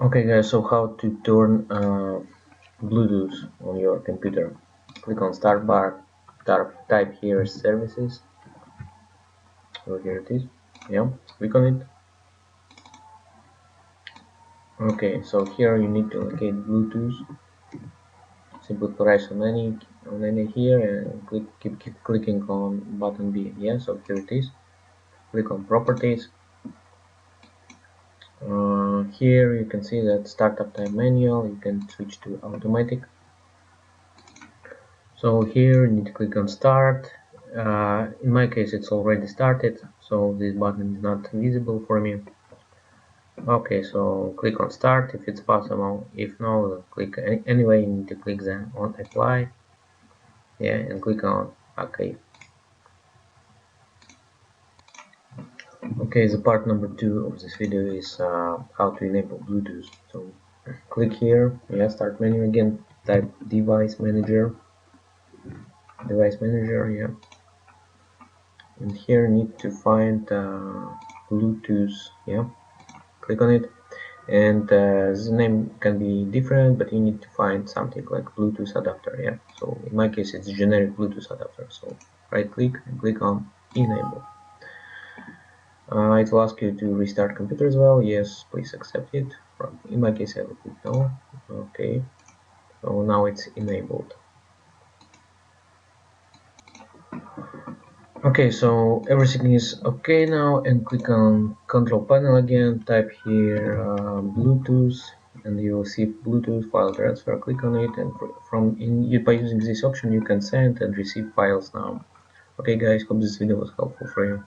Okay guys, so how to turn Bluetooth on your computer. Click on start bar, type here services, so here it is, yeah, click on it. Okay, so here you need to locate Bluetooth. Simply press on any here and keep clicking on button B. Yeah, so here it is. Click on properties. Here you can see that startup time manual. You can switch to automatic. So here you need to click on start. In my case it's already started, so this button is not visible for me. Okay, so click on start if it's possible. If no, click anyway. You need to click then on apply, yeah, and click on OK. Okay, the part number 2 of this video is how to enable Bluetooth. So click here, yeah, start menu again, type device manager, yeah, and here you need to find Bluetooth, yeah, click on it, and the name can be different, but you need to find something like Bluetooth adapter, yeah. So in my case it's generic Bluetooth adapter, so right click and click on enable. It will ask you to restart computer as well. Yes, please accept it. In my case I will click no. Okay, so now it's enabled. Okay, so everything is okay now, and click on control panel again, type here Bluetooth, and you will see Bluetooth file transfer. Click on it, and by using this option you can send and receive files now. Okay guys, hope this video was helpful for you.